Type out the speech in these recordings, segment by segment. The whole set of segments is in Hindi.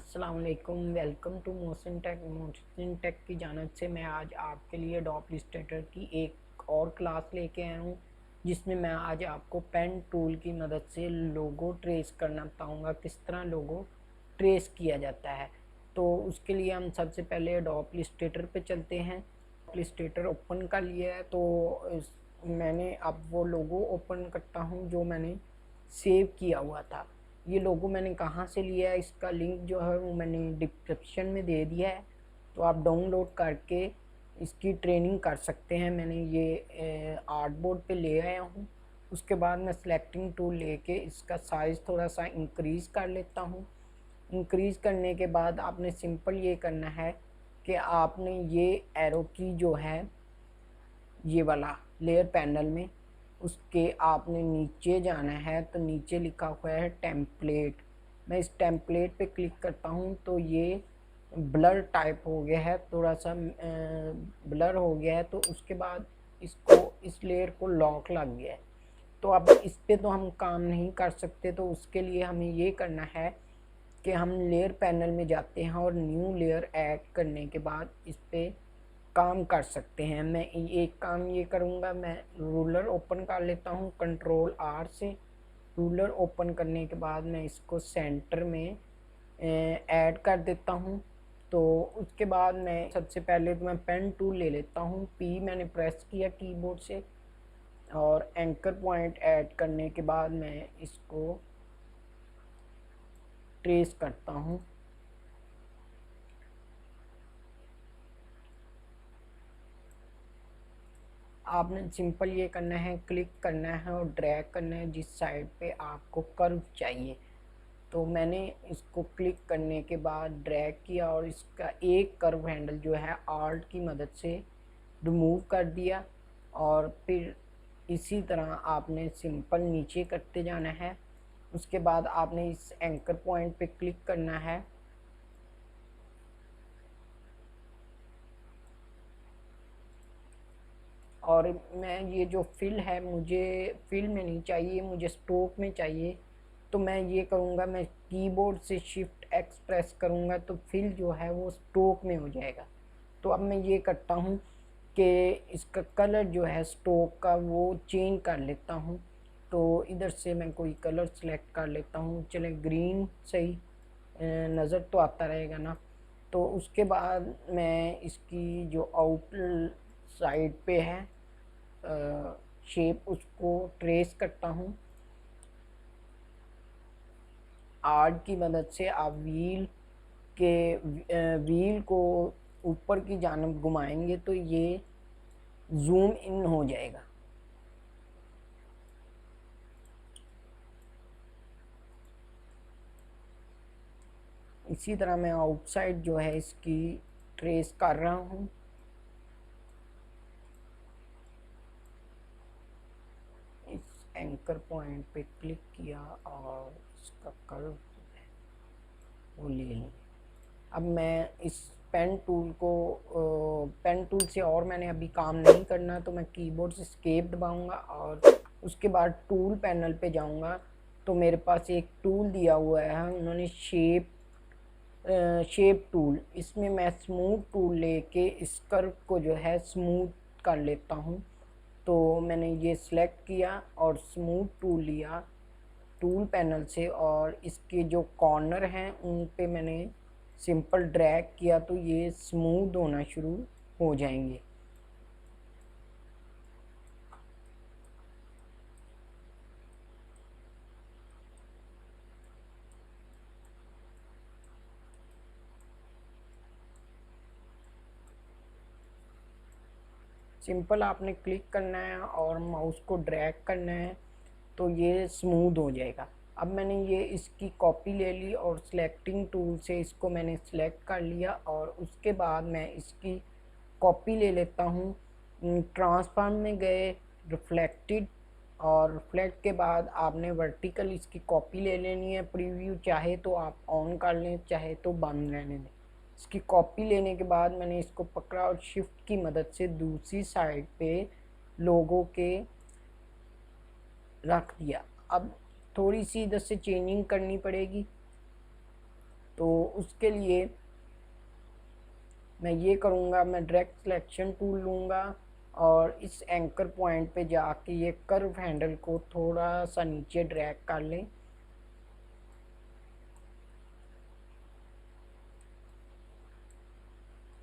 अस्सलाम वालेकुम। वेलकम टू मोशन टेक की जानब से मैं आज आपके लिए एडोब इलस्ट्रेटर की एक और क्लास लेके आया हूँ, जिसमें मैं आज आपको पेन टूल की मदद से लोगो ट्रेस करना बताऊँगा, किस तरह लोगो ट्रेस किया जाता है। तो उसके लिए हम सबसे पहले एडोब इलस्ट्रेटर पे चलते हैं। इलस्ट्रेटर ओपन कर लिया है, तो मैंने अब वो लोगो ओपन करता हूँ जो मैंने सेव किया हुआ था। ये लोगो मैंने कहाँ से लिया है, इसका लिंक जो है वो मैंने डिस्क्रिप्शन में दे दिया है, तो आप डाउनलोड करके इसकी ट्रेनिंग कर सकते हैं। मैंने ये आर्टबोर्ड पे ले आया हूँ। उसके बाद मैं सिलेक्टिंग टूल लेके इसका साइज़ थोड़ा सा इंक्रीज़ कर लेता हूँ। इंक्रीज़ करने के बाद आपने सिंपल ये करना है कि आपने ये एरो की जो है ये वाला लेयर पैनल में उसके आपने नीचे जाना है, तो नीचे लिखा हुआ है टेम्पलेट। मैं इस टेम्पलेट पे क्लिक करता हूँ तो ये ब्लर टाइप हो गया है, थोड़ा सा ब्लर हो गया है। तो उसके बाद इसको इस लेयर को लॉक लग गया है, तो अब इस पे तो हम काम नहीं कर सकते। तो उसके लिए हमें ये करना है कि हम लेयर पैनल में जाते हैं और न्यू लेयर ऐड करने के बाद इस पर काम कर सकते हैं। मैं एक काम ये करूँगा, मैं रूलर ओपन कर लेता हूँ कंट्रोल आर से। रूलर ओपन करने के बाद मैं इसको सेंटर में ऐड कर देता हूँ। तो उसके बाद मैं सबसे पहले तो मैं पेन टूल ले लेता हूँ, पी मैंने प्रेस किया कीबोर्ड से, और एंकर पॉइंट ऐड करने के बाद मैं इसको ट्रेस करता हूँ। आपने सिंपल ये करना है, क्लिक करना है और ड्रैग करना है जिस साइड पे आपको कर्व चाहिए। तो मैंने इसको क्लिक करने के बाद ड्रैग किया और इसका एक कर्व हैंडल जो है आल्ट की मदद से रिमूव कर दिया, और फिर इसी तरह आपने सिंपल नीचे करते जाना है। उसके बाद आपने इस एंकर पॉइंट पे क्लिक करना है और मैं ये जो फिल है, मुझे फिल में नहीं चाहिए, मुझे स्ट्रोक में चाहिए। तो मैं ये करूँगा, मैं कीबोर्ड से शिफ्ट एक्स प्रेस करूँगा तो फिल जो है वो स्ट्रोक में हो जाएगा। तो अब मैं ये करता हूँ कि इसका कलर जो है स्ट्रोक का वो चेंज कर लेता हूँ। तो इधर से मैं कोई कलर सेलेक्ट कर लेता हूँ, चले ग्रीन सही नज़र तो आता रहेगा ना। तो उसके बाद मैं इसकी जो आउट साइड पे है शेप, उसको ट्रेस करता हूँ। आर्ट की मदद से आप व्हील को ऊपर की जानब घुमाएंगे तो ये जूम इन हो जाएगा। इसी तरह मैं आउटसाइड जो है इसकी ट्रेस कर रहा हूँ। इस एंकर पॉइंट पे क्लिक किया और इसका कर्व वो ले लिया। अब मैं इस पेन टूल से और मैंने अभी काम नहीं करना, तो मैं कीबोर्ड से एस्केप दबाऊंगा और उसके बाद टूल पैनल पे जाऊंगा। तो मेरे पास एक टूल दिया हुआ है, उन्होंने शेप टूल, इसमें मैं स्मूथ टूल लेके इस कर्व को जो है स्मूथ कर लेता हूँ। तो मैंने ये सिलेक्ट किया और स्मूथ टूल लिया टूल पैनल से, और इसके जो कॉर्नर हैं उन पे मैंने सिंपल ड्रैग किया तो ये स्मूथ होना शुरू हो जाएंगे। सिंपल आपने क्लिक करना है और माउस को ड्रैग करना है तो ये स्मूथ हो जाएगा। अब मैंने ये इसकी कॉपी ले ली और सिलेक्टिंग टूल से इसको मैंने सिलेक्ट कर लिया, और उसके बाद मैं इसकी कॉपी ले लेता हूँ। ट्रांसफॉर्म में गए, रिफ्लेक्टेड, और रिफ्लेक्ट के बाद आपने वर्टिकल इसकी कॉपी ले लेनी है। प्रीव्यू चाहे तो आप ऑन कर लें, चाहे तो बंद रहने दें। इसकी कॉपी लेने के बाद मैंने इसको पकड़ा और शिफ्ट की मदद से दूसरी साइड पे लोगों के रख दिया। अब थोड़ी सी इधर से चेंजिंग करनी पड़ेगी, तो उसके लिए मैं ये करूँगा, मैं डायरेक्ट सिलेक्शन टूल लूँगा और इस एंकर पॉइंट पे जाके ये कर्व हैंडल को थोड़ा सा नीचे ड्रैग कर लें।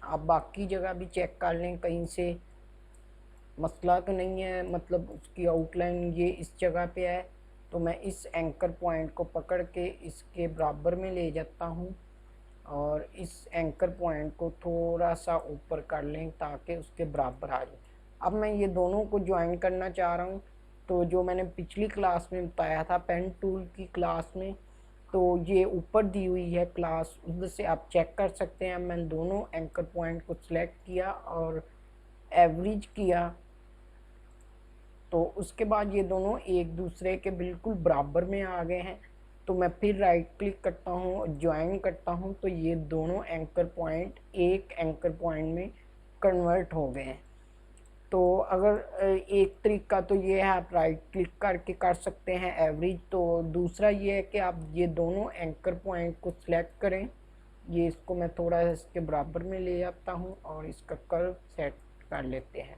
आप बाकी जगह भी चेक कर लें कहीं से मसला तो नहीं है, मतलब उसकी आउटलाइन ये इस जगह पे है, तो मैं इस एंकर पॉइंट को पकड़ के इसके बराबर में ले जाता हूँ और इस एंकर पॉइंट को थोड़ा सा ऊपर कर लें ताकि उसके बराबर आ जाए। अब मैं ये दोनों को ज्वाइन करना चाह रहा हूँ, तो जो मैंने पिछली क्लास में बताया था पेन टूल की क्लास में, तो ये ऊपर दी हुई है क्लास, उधर से आप चेक कर सकते हैं। मैंने दोनों एंकर पॉइंट को सिलेक्ट किया और एवरेज किया, तो उसके बाद ये दोनों एक दूसरे के बिल्कुल बराबर में आ गए हैं। तो मैं फिर राइट क्लिक करता हूँ और ज्वाइन करता हूँ, तो ये दोनों एंकर पॉइंट एक एंकर पॉइंट में कन्वर्ट हो गए हैं। तो अगर एक तरीका तो ये है, आप राइट क्लिक करके कर सकते हैं एवरेज। तो दूसरा ये है कि आप ये दोनों एंकर पॉइंट को सिलेक्ट करें, ये इसको मैं थोड़ा इसके बराबर में ले जाता हूँ और इसका कर्व सेट कर लेते हैं।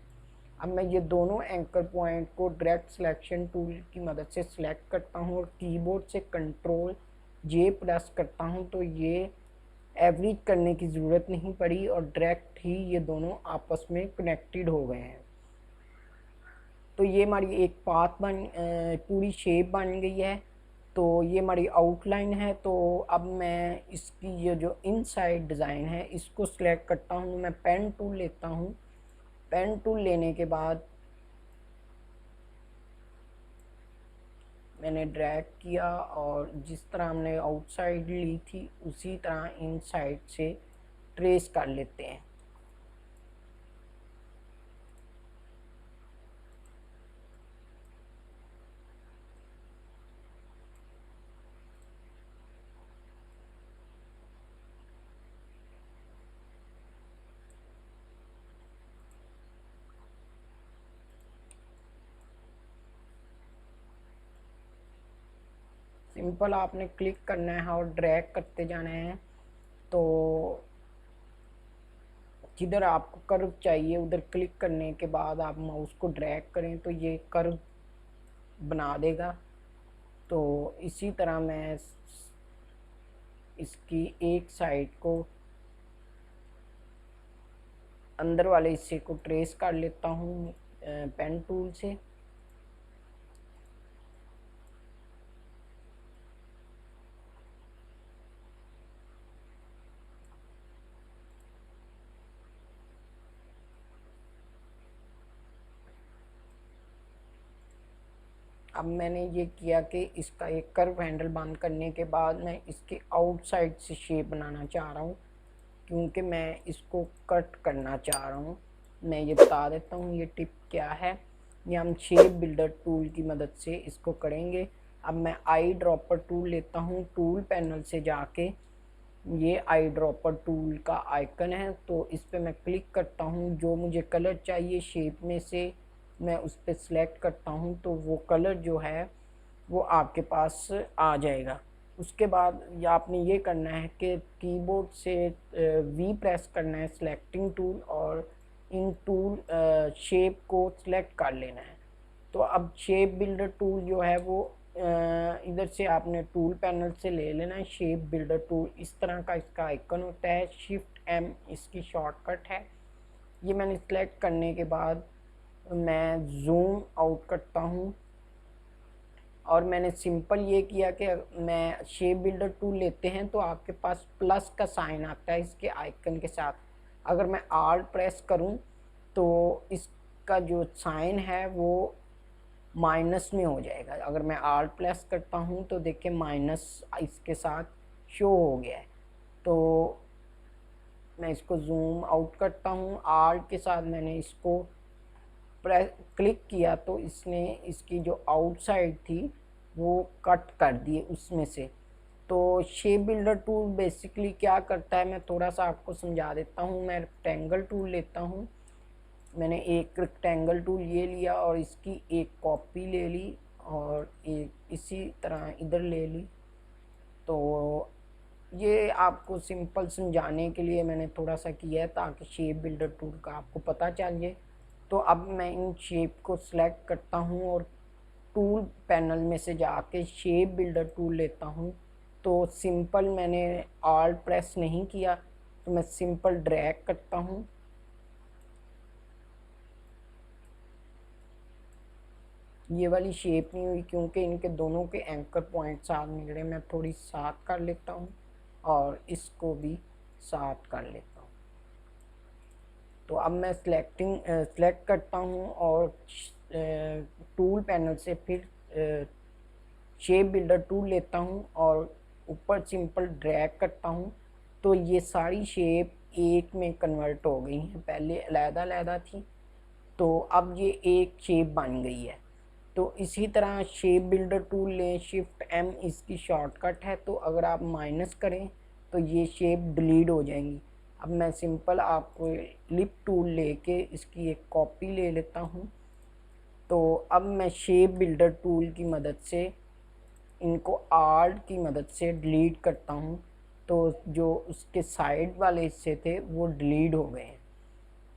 अब मैं ये दोनों एंकर पॉइंट को डायरेक्ट सिलेक्शन टूल की मदद से सिलेक्ट करता हूँ और कीबोर्ड से कंट्रोल जे प्रेस करता हूँ, तो ये एवरेज करने की ज़रूरत नहीं पड़ी और डायरेक्ट ही ये दोनों आपस में कनेक्टेड हो गए हैं। तो ये हमारी एक पाथ पूरी शेप बन गई है। तो ये हमारी आउटलाइन है। तो अब मैं इसकी ये जो इनसाइड डिज़ाइन है इसको सिलेक्ट करता हूँ। मैं पेन टूल लेता हूँ। पेन टूल लेने के बाद मैंने ड्रैग किया और जिस तरह हमने आउटसाइड ली थी उसी तरह इनसाइड से ट्रेस कर लेते हैं। सिंपल आपने क्लिक करना है और ड्रैग करते जाना है। तो जिधर आपको कर्व चाहिए उधर क्लिक करने के बाद आप माउस को ड्रैग करें तो ये कर्व बना देगा। तो इसी तरह मैं इसकी एक साइड को अंदर वाले हिस्से को ट्रेस कर लेता हूँ पेन टूल से। अब मैंने ये किया कि इसका एक कर्व हैंडल बंद करने के बाद मैं इसके आउटसाइड से शेप बनाना चाह रहा हूँ, क्योंकि मैं इसको कट करना चाह रहा हूँ। मैं ये बता देता हूँ ये टिप क्या है। ये हम शेप बिल्डर टूल की मदद से इसको करेंगे। अब मैं आई ड्रॉपर टूल लेता हूँ। टूल पैनल से जाके ये आई ड्रॉपर टूल का आइकन है, तो इस पर मैं क्लिक करता हूँ। जो मुझे कलर चाहिए शेप में से मैं उस पर सिलेक्ट करता हूँ, तो वो कलर जो है वो आपके पास आ जाएगा। उसके बाद आपने ये करना है कि कीबोर्ड से वी प्रेस करना है सिलेक्टिंग टूल और इन टूल शेप को सिलेक्ट कर लेना है। तो अब शेप बिल्डर टूल जो है वो इधर से आपने टूल पैनल से ले लेना है। शेप बिल्डर टूल इस तरह का इसका आइकन होता है। शिफ्ट एम इसकी शॉर्टकट है। ये मैंने सिलेक्ट करने के बाद मैं जूम आउट करता हूँ और मैंने सिंपल ये किया कि मैं शेप बिल्डर टूल लेते हैं तो आपके पास प्लस का साइन आता है इसके आइकन के साथ। अगर मैं आल्ट प्रेस करूं तो इसका जो साइन है वो माइनस में हो जाएगा। अगर मैं आल्ट प्रेस करता हूं तो देखिए माइनस इसके साथ शो हो गया है। तो मैं इसको जूम आउट करता हूं। आल्ट के साथ मैंने इसको क्लिक किया तो इसने इसकी जो आउटसाइड थी वो कट कर दिए उसमें से। तो शेप बिल्डर टूल बेसिकली क्या करता है मैं थोड़ा सा आपको समझा देता हूँ। मैं रेक्टेंगल टूल लेता हूँ। मैंने एक रेक्टेंगल टूल ये लिया और इसकी एक कॉपी ले ली और एक इसी तरह इधर ले ली। तो ये आपको सिंपल समझाने के लिए मैंने थोड़ा सा किया है ताकि शेप बिल्डर टूल का आपको पता चल जाए। तो अब मैं इन शेप को सिलेक्ट करता हूँ और टूल पैनल में से जाके शेप बिल्डर टूल लेता हूँ। तो सिंपल मैंने ऑल्ट प्रेस नहीं किया, तो मैं सिंपल ड्रैग करता हूँ। ये वाली शेप नहीं हुई क्योंकि इनके दोनों के एंकर पॉइंट साथ मिल रहे। मैं थोड़ी साथ कर लेता हूँ और इसको भी साथ कर लेता हूँ। तो अब मैं सेलेक्ट करता हूँ और टूल पैनल से फिर शेप बिल्डर टूल लेता हूँ और ऊपर सिंपल ड्रैग करता हूँ। तो ये सारी शेप एक में कन्वर्ट हो गई हैं, पहले अलग-अलग थी, तो अब ये एक शेप बन गई है। तो इसी तरह शेप बिल्डर टूल लें, शिफ्ट एम इसकी शॉर्टकट है, तो अगर आप माइनस करें तो ये शेप डिलीट हो जाएंगी। अब मैं सिंपल आपको लिप टूल लेके इसकी एक कॉपी ले लेता हूँ। तो अब मैं शेप बिल्डर टूल की मदद से इनको आल्ट की मदद से डिलीट करता हूँ। तो जो उसके साइड वाले हिस्से थे वो डिलीट हो गए हैं।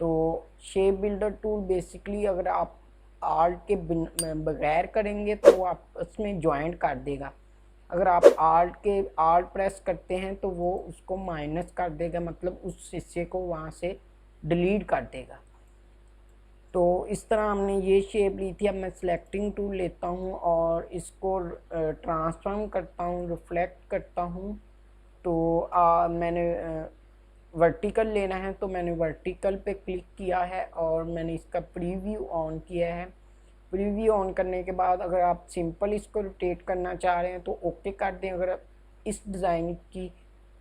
तो शेप बिल्डर टूल बेसिकली अगर आप आर्ट के बगैर करेंगे तो वो आपस में ज्वाइंट कर देगा। अगर आप आर्ट प्रेस करते हैं तो वो उसको माइनस कर देगा, मतलब उस हिस्से को वहाँ से डिलीट कर देगा। तो इस तरह हमने ये शेप ली थी। अब मैं सिलेक्टिंग टूल लेता हूँ और इसको ट्रांसफॉर्म करता हूँ, रिफ्लेक्ट करता हूँ। तो मैंने वर्टिकल लेना है, तो मैंने वर्टिकल पे क्लिक किया है और मैंने इसका प्रीव्यू ऑन किया है। प्रीव्यू ऑन करने के बाद अगर आप सिंपल इसको रोटेट करना चाह रहे हैं तो ओके कर दें। अगर आप इस डिज़ाइन की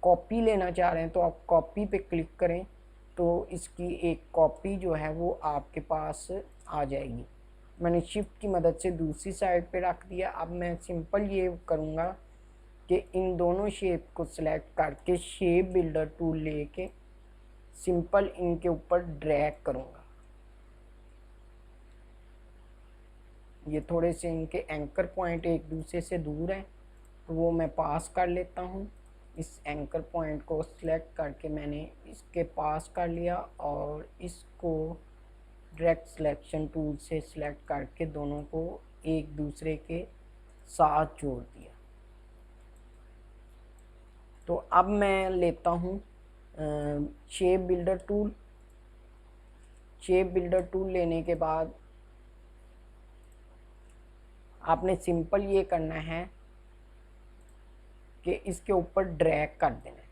कॉपी लेना चाह रहे हैं तो आप कॉपी पे क्लिक करें, तो इसकी एक कॉपी जो है वो आपके पास आ जाएगी। मैंने शिफ्ट की मदद से दूसरी साइड पे रख दिया। अब मैं सिंपल ये करूँगा कि इन दोनों शेप को सिलेक्ट करके शेप बिल्डर टूल लेके सिंपल इनके ऊपर ड्रैग करूँगा। ये थोड़े से इनके एंकर पॉइंट एक दूसरे से दूर हैं, तो वो मैं पास कर लेता हूँ। इस एंकर पॉइंट को सिलेक्ट करके मैंने इसके पास कर लिया और इसको डायरेक्ट सिलेक्शन टूल से सिलेक्ट करके दोनों को एक दूसरे के साथ जोड़ दिया। तो अब मैं लेता हूँ shape builder tool. Shape builder tool लेने के बाद आपने सिंपल ये करना है कि इसके ऊपर ड्रैग कर देना है,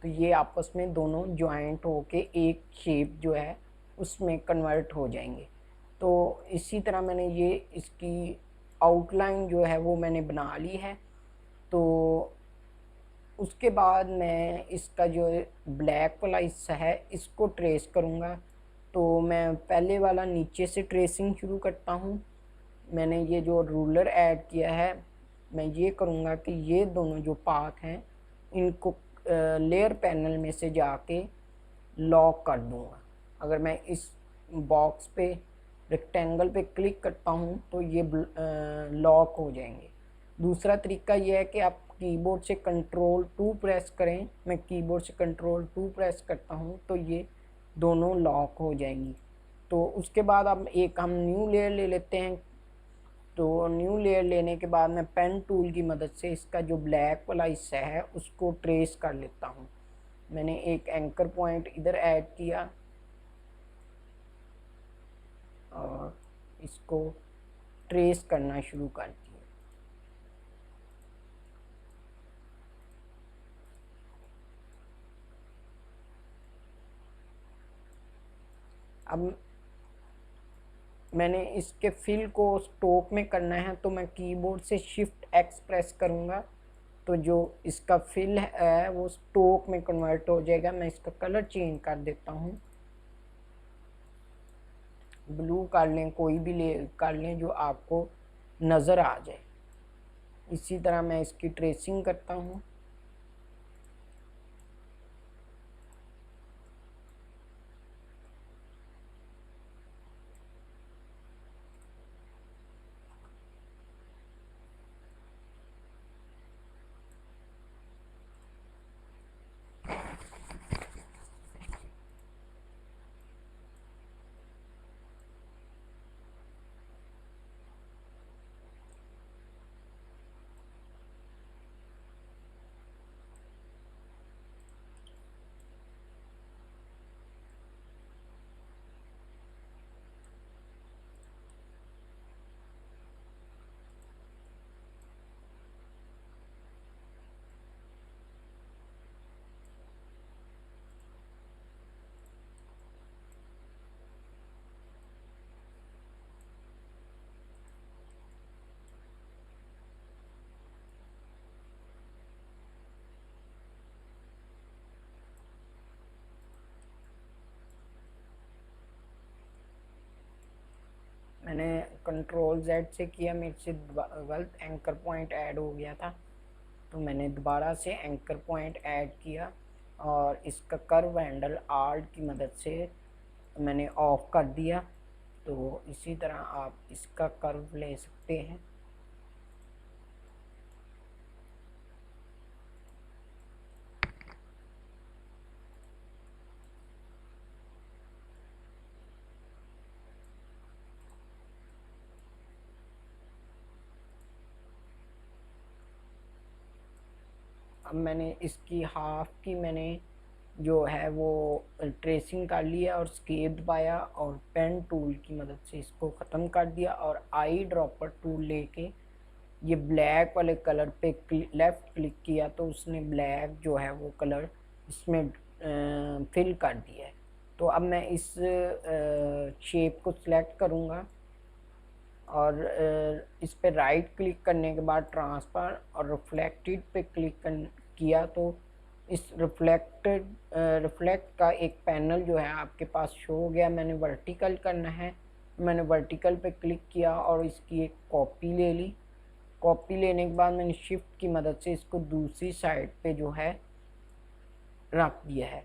तो ये आपस में दोनों ज्वाइंट होके एक शेप जो है उसमें कन्वर्ट हो जाएंगे। तो इसी तरह मैंने ये इसकी आउटलाइन जो है वो मैंने बना ली है। तो उसके बाद मैं इसका जो ब्लैक वाला हिस्सा है इसको ट्रेस करूँगा। तो मैं पहले वाला नीचे से ट्रेसिंग शुरू करता हूँ। मैंने ये जो रूलर ऐड किया है, मैं ये करूँगा कि ये दोनों जो पाथ हैं इनको लेयर पैनल में से जाके लॉक कर दूँगा। अगर मैं इस बॉक्स पे रेक्टेंगल पे क्लिक करता हूँ तो ये लॉक हो जाएंगे। दूसरा तरीका ये है कि आप कीबोर्ड से कंट्रोल 2 प्रेस करें। मैं कीबोर्ड से कंट्रोल 2 प्रेस करता हूँ तो ये दोनों लॉक हो जाएंगी। तो उसके बाद अब एक हम न्यू लेयर ले लेते हैं। तो न्यू लेयर लेने के बाद मैं पेन टूल की मदद से इसका जो ब्लैक वाला हिस्सा है उसको ट्रेस कर लेता हूँ। मैंने एक एंकर पॉइंट इधर ऐड किया और इसको ट्रेस करना शुरू कर दिया। अब मैंने इसके फिल को स्टोक में करना है, तो मैं कीबोर्ड से शिफ्ट एक्स प्रेस करूँगा तो जो इसका फिल है वो स्टोक में कन्वर्ट हो जाएगा। मैं इसका कलर चेंज कर देता हूँ, ब्लू कर लें, कोई भी ले कर लें जो आपको नज़र आ जाए। इसी तरह मैं इसकी ट्रेसिंग करता हूँ। मैंने कंट्रोल Z से किया, मेरे से गलत एंकर पॉइंट ऐड हो गया था, तो मैंने दोबारा से एंकर पॉइंट ऐड किया और इसका कर्व हैंडल आर्ट की मदद से मैंने ऑफ कर दिया। तो इसी तरह आप इसका कर्व ले सकते हैं। अब मैंने इसकी हाफ की मैंने जो है वो ट्रेसिंग कर लिया और स्केप दबाया और पेन टूल की मदद से इसको ख़त्म कर दिया और आई ड्रॉपर टूल लेके ये ब्लैक वाले कलर पे लेफ़्ट क्लिक किया तो उसने ब्लैक जो है वो कलर इसमें फिल कर दिया है। तो अब मैं इस शेप को सिलेक्ट करूँगा और इस पे राइट क्लिक करने के बाद ट्रांसफर और रिफ्लेक्टेड पे क्लिक किया तो इस रिफ्लेक्ट का एक पैनल जो है आपके पास शो हो गया। मैंने वर्टिकल करना है, मैंने वर्टिकल पे क्लिक किया और इसकी एक कॉपी ले ली। कॉपी लेने के बाद मैंने शिफ्ट की मदद से इसको दूसरी साइड पे जो है रख दिया है।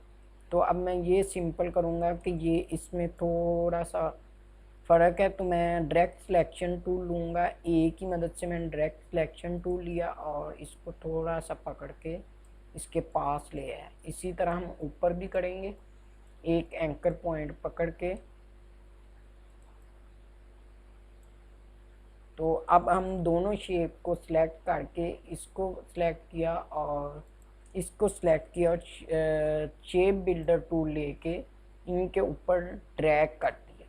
तो अब मैं ये सिंपल करूँगा कि ये इसमें थोड़ा सा फ़र्क है, तो मैं डायरेक्ट सिलेक्शन टूल लूँगा। ए की मदद से मैंने डायरेक्ट सिलेक्शन टूल लिया और इसको थोड़ा सा पकड़ के इसके पास ले आया। इसी तरह हम ऊपर भी करेंगे, एक एंकर पॉइंट पकड़ के। तो अब हम दोनों शेप को सिलेक्ट करके इसको सिलेक्ट किया और इसको सिलेक्ट किया और शेप बिल्डर टूल लेके इनके ऊपर ड्रैग कर दिया,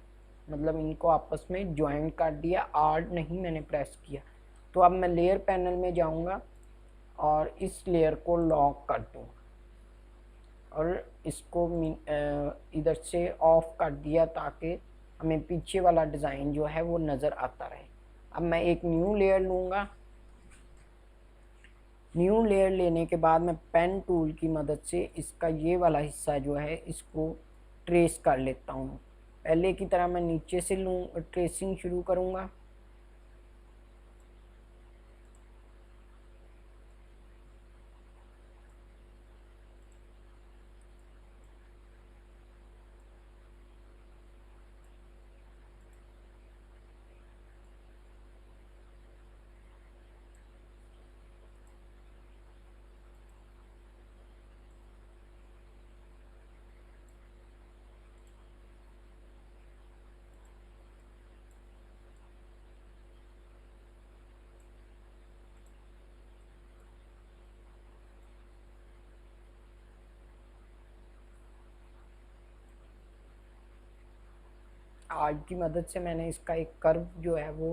मतलब इनको आपस में ज्वाइन कर दिया। आर्ट नहीं मैंने प्रेस किया। तो अब मैं लेयर पैनल में जाऊंगा और इस लेयर को लॉक कर दूंगा और इसको इधर से ऑफ कर दिया ताकि हमें पीछे वाला डिज़ाइन जो है वो नज़र आता रहे। अब मैं एक न्यू लेयर लूँगा। न्यू लेयर लेने के बाद मैं पेन टूल की मदद से इसका ये वाला हिस्सा जो है इसको ट्रेस कर लेता हूँ। पहले की तरह मैं नीचे से ट्रेसिंग शुरू करूँगा। आज की मदद से मैंने इसका एक कर्व जो है वो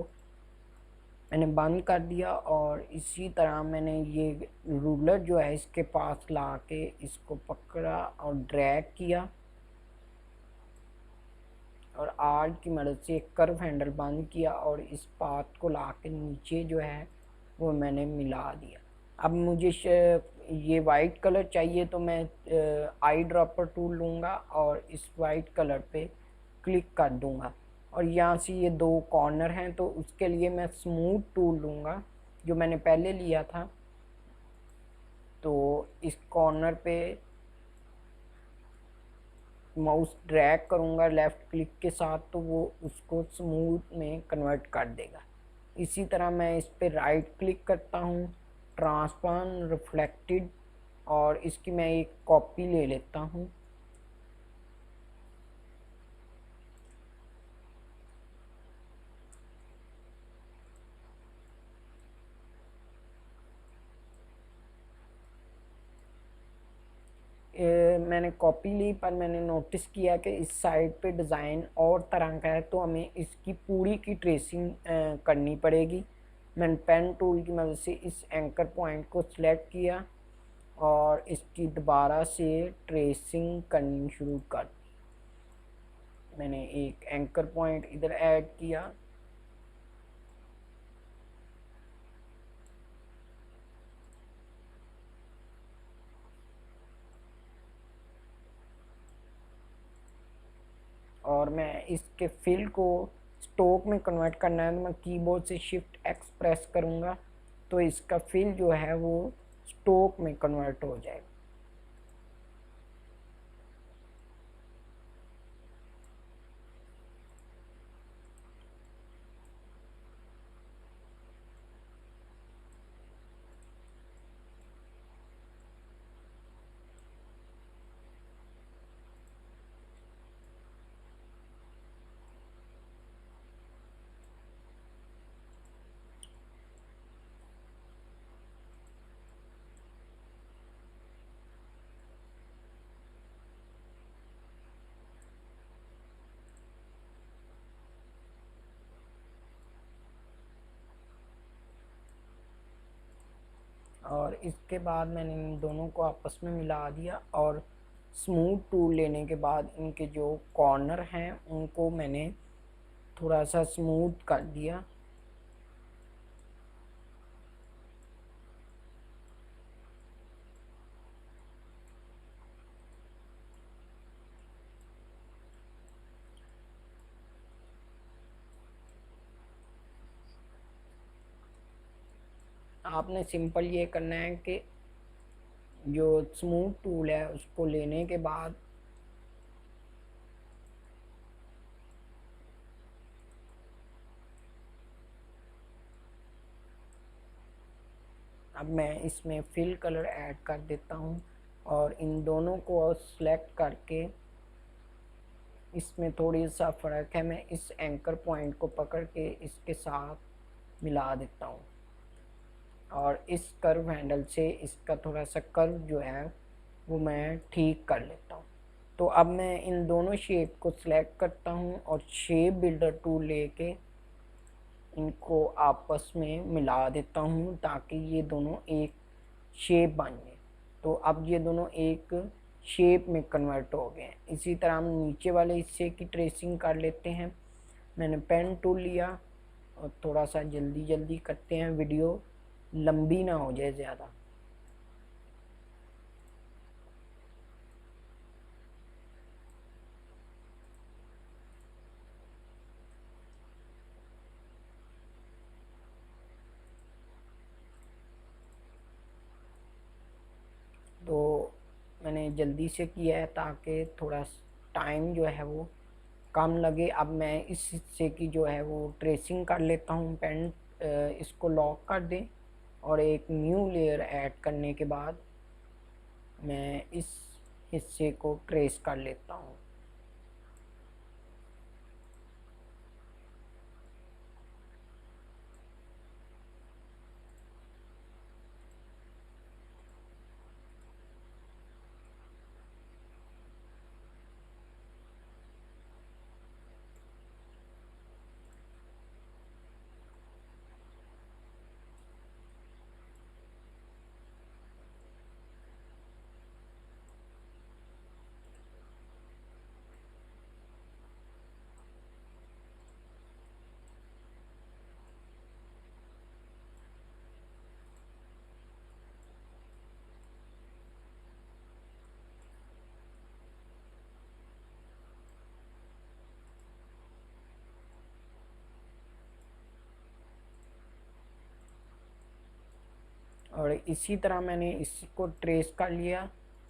मैंने बंद कर दिया और इसी तरह मैंने ये रूलर जो है इसके पास ला के इसको पकड़ा और ड्रैग किया और आर्ट की मदद से एक कर्व हैंडल बंद किया और इस पाथ को ला के नीचे जो है वो मैंने मिला दिया। अब मुझे ये वाइट कलर चाहिए तो मैं आई ड्रॉपर टूल लूँगा और इस वाइट कलर पे क्लिक कर दूँगा और यहाँ से ये दो कॉर्नर हैं तो उसके लिए मैं स्मूथ टूल लूँगा जो मैंने पहले लिया था। तो इस कॉर्नर पे माउस ड्रैग करूँगा लेफ़्ट क्लिक के साथ तो वो उसको स्मूथ में कन्वर्ट कर देगा। इसी तरह मैं इस पे राइट क्लिक करता हूँ, ट्रांसफॉर्म रिफ्लेक्टेड, और इसकी मैं एक कॉपी ले लेता हूँ। मैंने कॉपी ली पर मैंने नोटिस किया कि इस साइड पे डिज़ाइन और तरह का है तो हमें इसकी पूरी की ट्रेसिंग करनी पड़ेगी। मैंने पेन टूल की मदद से इस एंकर पॉइंट को सिलेक्ट किया और इसकी दोबारा से ट्रेसिंग करनी शुरू कर दी। मैंने एक एंकर पॉइंट इधर ऐड किया और मैं इसके फिल को स्टॉक में कन्वर्ट करना है तो मैं कीबोर्ड से शिफ्ट एक्स प्रेस करूँगा तो इसका फिल जो है वो स्टॉक में कन्वर्ट हो जाएगा। और इसके बाद मैंने इन दोनों को आपस में मिला दिया और स्मूथ टूल लेने के बाद इनके जो कॉर्नर हैं उनको मैंने थोड़ा सा स्मूथ कर दिया। आपने सिंपल ये करना है कि जो स्मूथ टूल है उसको लेने के बाद अब मैं इसमें फिल कलर ऐड कर देता हूँ और इन दोनों को सेलेक्ट करके इसमें थोड़ी सा फ़र्क है, मैं इस एंकर पॉइंट को पकड़ के इसके साथ मिला देता हूँ और इस कर्व हैंडल से इसका थोड़ा सा कर्व जो है वो मैं ठीक कर लेता हूँ। तो अब मैं इन दोनों शेप को सिलेक्ट करता हूँ और शेप बिल्डर टूल लेके इनको आपस में मिला देता हूँ ताकि ये दोनों एक शेप बन जाए। तो अब ये दोनों एक शेप में कन्वर्ट हो गए। इसी तरह हम नीचे वाले हिस्से की ट्रेसिंग कर लेते हैं। मैंने पेन टूल लिया और थोड़ा सा जल्दी जल्दी करते हैं, वीडियो लंबी ना हो जाए ज़्यादा। तो मैंने जल्दी से किया है ताकि थोड़ा टाइम जो है वो कम लगे। अब मैं इस हिस्से की जो है वो ट्रेसिंग कर लेता हूँ। पेन इसको लॉक कर दें और एक न्यू लेयर ऐड करने के बाद मैं इस हिस्से को ट्रेस कर लेता हूँ। और इसी तरह मैंने इसको ट्रेस कर लिया।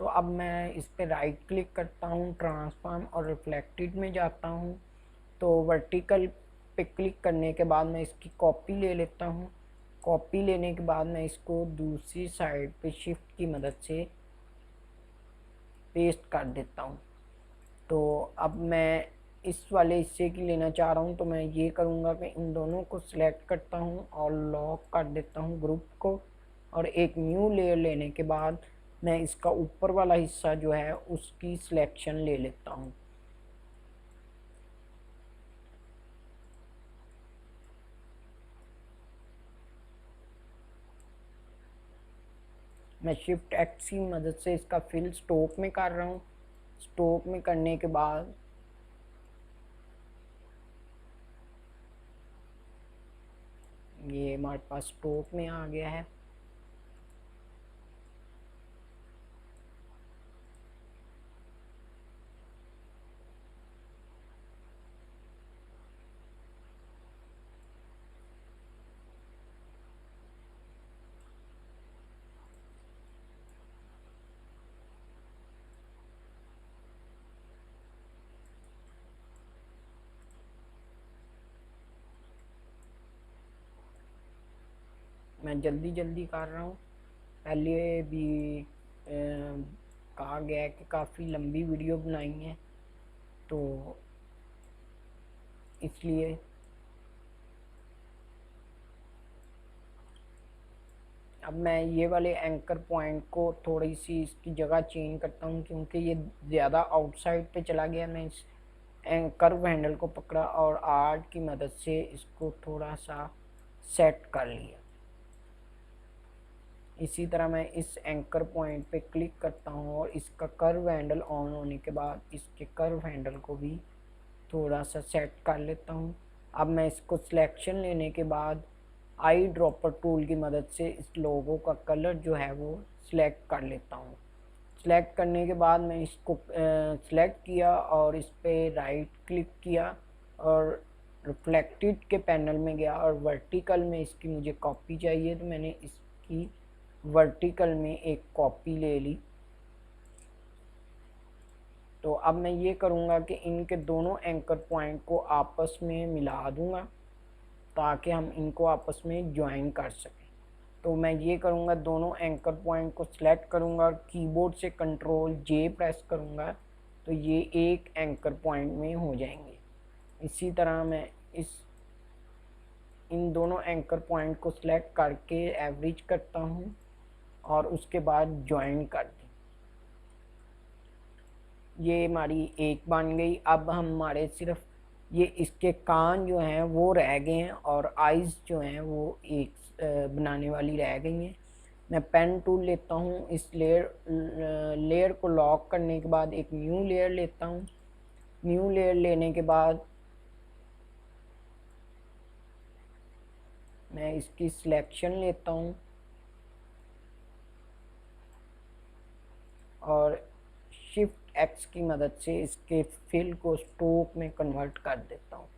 तो अब मैं इस पर राइट क्लिक करता हूँ, ट्रांसफॉर्म और रिफ्लेक्टेड में जाता हूँ। तो वर्टिकल पे क्लिक करने के बाद मैं इसकी कॉपी ले लेता हूँ। कॉपी लेने के बाद मैं इसको दूसरी साइड पे शिफ्ट की मदद से पेस्ट कर देता हूँ। तो अब मैं इस वाले हिस्से की लेना चाह रहा हूँ तो मैं ये करूँगा कि इन दोनों को सिलेक्ट करता हूँ और लॉक कर देता हूँ ग्रुप को और एक न्यू लेयर लेने के बाद मैं इसका ऊपर वाला हिस्सा जो है उसकी सिलेक्शन ले लेता हूँ। मैं शिफ्ट एक्स की मदद से इसका फिल स्टॉक में कर रहा हूँ। स्टॉक में करने के बाद ये हमारे पास स्टॉक में आ गया है। मैं जल्दी जल्दी कर रहा हूँ। पहले भी कहा गया है कि काफ़ी लंबी वीडियो बनाई है, तो इसलिए अब मैं ये वाले एंकर पॉइंट को थोड़ी सी इसकी जगह चेंज करता हूँ, क्योंकि ये ज़्यादा आउटसाइड पे चला गया। मैं इस कर्व हैंडल को पकड़ा और आर्ट की मदद से इसको थोड़ा सा सेट कर लिया। इसी तरह मैं इस एंकर पॉइंट पे क्लिक करता हूँ और इसका कर्व हैंडल ऑन होने के बाद इसके कर्व हैंडल को भी थोड़ा सा सेट कर लेता हूँ। अब मैं इसको सिलेक्शन लेने के बाद आई ड्रॉपर टूल की मदद से इस लोगो का कलर जो है वो सिलेक्ट कर लेता हूँ। सिलेक्ट करने के बाद मैं इसको सिलेक्ट किया और इस पर राइट क्लिक किया और रिफ्लेक्टेड के पैनल में गया और वर्टिकल में इसकी मुझे कॉपी चाहिए, तो मैंने इसकी वर्टिकल में एक कॉपी ले ली। तो अब मैं ये करूँगा कि इनके दोनों एंकर पॉइंट को आपस में मिला दूँगा ताकि हम इनको आपस में ज्वाइन कर सकें। तो मैं ये करूँगा, दोनों एंकर पॉइंट को सिलेक्ट करूँगा, कीबोर्ड से कंट्रोल जे प्रेस करूँगा तो ये एक एंकर पॉइंट में हो जाएंगे। इसी तरह मैं इन दोनों एंकर पॉइंट को सिलेक्ट करके एवरेज करता हूँ और उसके बाद ज्वाइन कर दी। ये हमारी एक बन गई। अब हमारे सिर्फ ये इसके कान जो हैं वो रह गए हैं और आइज़ जो हैं वो एक बनाने वाली रह गई हैं। मैं पेन टूल लेता हूँ, इस लेयर को लॉक करने के बाद एक न्यू लेयर लेता हूँ। न्यू लेयर लेने के बाद मैं इसकी सिलेक्शन लेता हूँ और शिफ्ट एक्स की मदद से इसके फिल को स्ट्रोक में कन्वर्ट कर देता हूँ।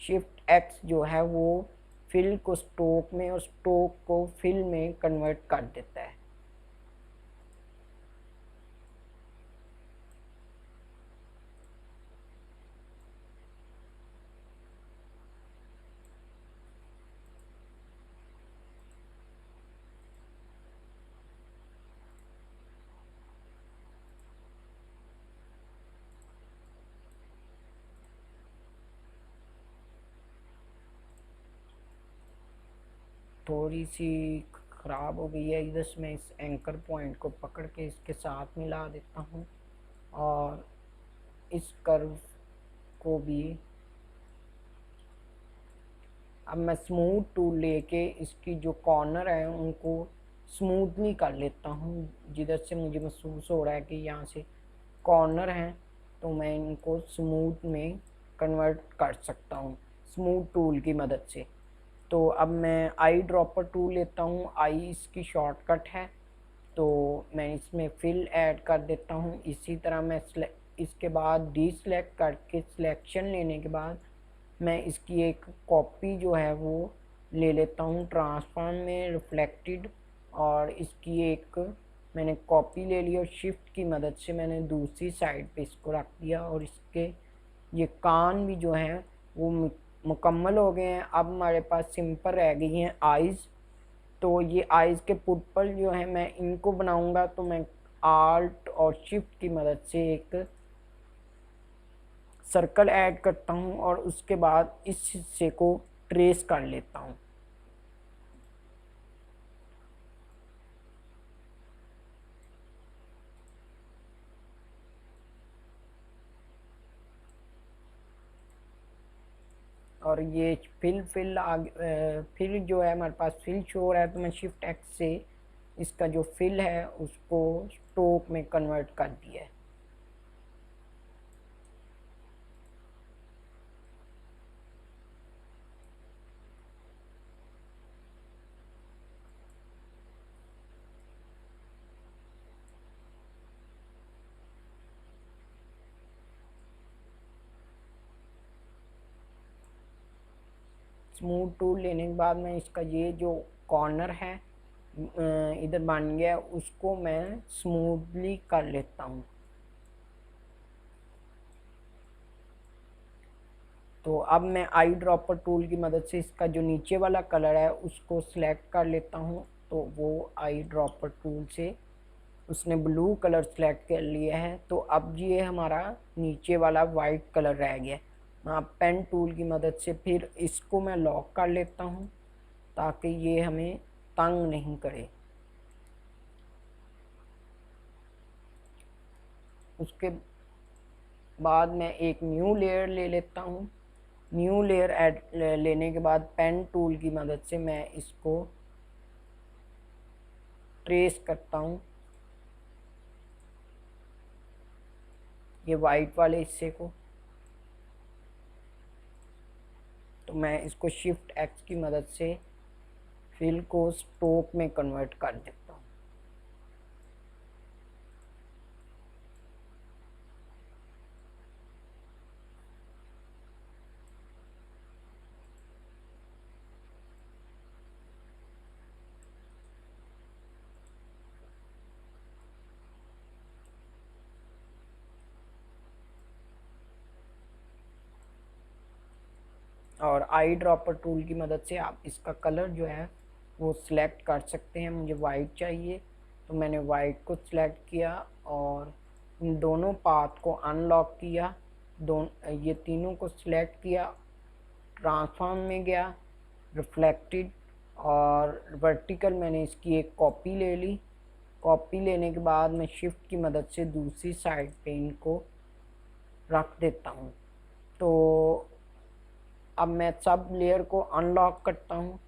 शिफ्ट एक्स जो है वो फिल को स्ट्रोक में और स्ट्रोक को फिल में कन्वर्ट कर देता है। थोड़ी सी ख़राब हो गई है इधर से, मैं इस एंकर पॉइंट को पकड़ के इसके साथ मिला देता हूँ और इस कर्व को भी। अब मैं स्मूथ टूल लेके इसकी जो कॉर्नर है उनको स्मूथली कर लेता हूँ, जिधर से मुझे महसूस हो रहा है कि यहाँ से कॉर्नर हैं, तो मैं इनको स्मूथ में कन्वर्ट कर सकता हूँ स्मूथ टूल की मदद से। तो अब मैं आई ड्रॉपर टूल लेता हूँ, आई इसकी शॉर्टकट है, तो मैं इसमें फिल ऐड कर देता हूँ। इसी तरह मैं इसके बाद डी सिलेक्ट करके सिलेक्शन लेने के बाद मैं इसकी एक कॉपी जो है वो ले लेता हूँ ट्रांसफॉर्म में रिफ्लेक्टेड, और इसकी एक मैंने कॉपी ले ली और शिफ्ट की मदद से मैंने दूसरी साइड पे इसको रख दिया और इसके ये कान भी जो हैं वो मुकम्मल हो गए हैं। अब हमारे पास सिंपल रह गई हैं आइज़। तो ये आइज़ के पुटपल जो है मैं इनको बनाऊंगा, तो मैं आल्ट और शिफ्ट की मदद से एक सर्कल ऐड करता हूँ और उसके बाद इस हिस्से को ट्रेस कर लेता हूँ। और ये फिल जो है हमारे पास फिल शो हो रहा है, तो मैं शिफ्ट एक्स से इसका जो फिल है उसको स्ट्रोक में कन्वर्ट कर दिया है। स्मूथ टूल लेने के बाद मैं इसका ये जो कॉर्नर है इधर बन गया, उसको मैं स्मूथली कर लेता हूँ। तो अब मैं आई ड्रॉपर टूल की मदद से इसका जो नीचे वाला कलर है उसको सिलेक्ट कर लेता हूँ। तो वो आई ड्रॉपर टूल से उसने ब्लू कलर सेलेक्ट कर लिया है। तो अब ये हमारा नीचे वाला वाइट कलर रह गया। मैं अब पेन टूल की मदद से फिर इसको मैं लॉक कर लेता हूँ ताकि ये हमें तंग नहीं करे। उसके बाद मैं एक न्यू लेयर ले लेता हूँ। न्यू लेयर लेने के बाद पेन टूल की मदद से मैं इसको ट्रेस करता हूँ, ये वाइट वाले हिस्से को। तो मैं इसको शिफ्ट एक्स की मदद से फिल को स्ट्रोक में कन्वर्ट कर देता हूँ। और आई ड्रॉपर टूल की मदद से आप इसका कलर जो है वो सिलेक्ट कर सकते हैं। मुझे वाइट चाहिए तो मैंने वाइट को सिलेक्ट किया और इन दोनों पाथ को अनलॉक किया, ये तीनों को सिलेक्ट किया, ट्रांसफॉर्म में गया, रिफ्लेक्टेड और वर्टिकल मैंने इसकी एक कॉपी ले ली। कॉपी लेने के बाद मैं शिफ्ट की मदद से दूसरी साइड पे इनको रख देता हूँ। तो अब मैं सब लेयर को अनलॉक करता हूँ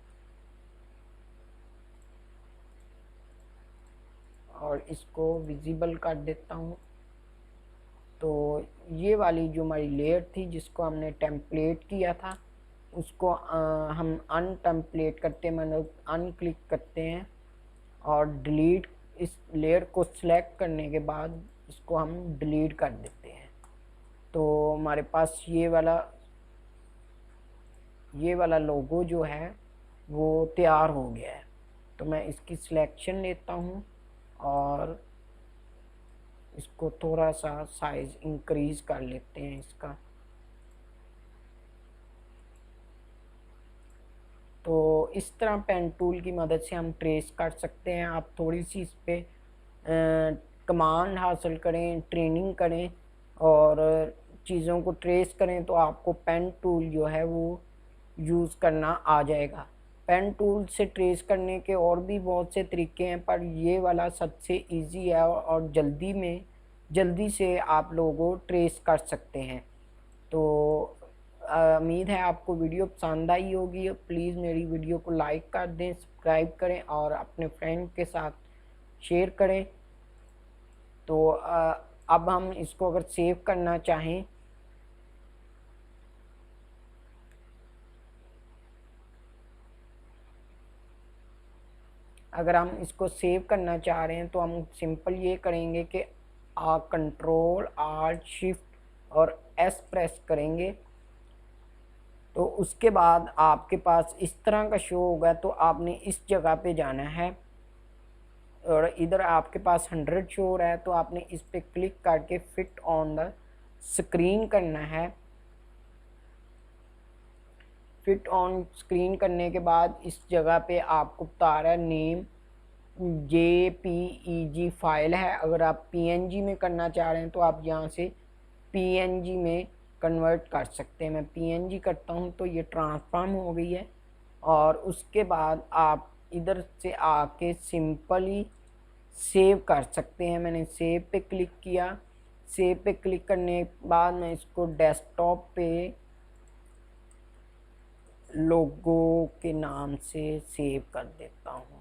और इसको विजिबल कर देता हूँ। तो ये वाली जो हमारी लेयर थी जिसको हमने टेम्पलेट किया था उसको हम अनटेम्पलेट करते हैं, मतलब अनक्लिक करते हैं और डिलीट, इस लेयर को सिलेक्ट करने के बाद इसको हम डिलीट कर देते हैं। तो हमारे पास ये वाला लोगो जो है वो तैयार हो गया है। तो मैं इसकी सिलेक्शन लेता हूँ और इसको थोड़ा सा साइज इंक्रीज कर लेते हैं इसका। तो इस तरह पेन टूल की मदद से हम ट्रेस कर सकते हैं। आप थोड़ी सी इस पर कमांड हासिल करें, ट्रेनिंग करें और चीज़ों को ट्रेस करें तो आपको पेन टूल जो है वो यूज़ करना आ जाएगा। पेन टूल से ट्रेस करने के और भी बहुत से तरीके हैं पर ये वाला सबसे इजी है और जल्दी से आप लोगों ट्रेस कर सकते हैं। तो उम्मीद है आपको वीडियो पसंद आई होगी। प्लीज़ मेरी वीडियो को लाइक कर दें, सब्सक्राइब करें और अपने फ्रेंड के साथ शेयर करें। तो अब हम इसको अगर सेव करना चाहें अगर हम इसको सेव करना चाह रहे हैं तो हम सिंपल ये करेंगे कि कंट्रोल आल्ट शिफ्ट और एस प्रेस करेंगे। तो उसके बाद आपके पास इस तरह का शो होगा। तो आपने इस जगह पे जाना है और इधर आपके पास 100 शो हो रहा है तो आपने इस पे क्लिक करके फिट ऑन द स्क्रीन करना है। फिट ऑन स्क्रीन करने के बाद इस जगह पे आपको बता रहा है नेम JPEG फाइल है। अगर आप PNG में करना चाह रहे हैं तो आप यहाँ से PNG में कन्वर्ट कर सकते हैं। मैं PNG करता हूँ तो ये ट्रांसफॉर्म हो गई है। और उसके बाद आप इधर से आके सिंपली सेव कर सकते हैं। मैंने सेव पे क्लिक किया। सेव पे क्लिक करने के बाद मैं इसको डेस्कटॉप पे लोगो के नाम से सेव कर देता हूँ।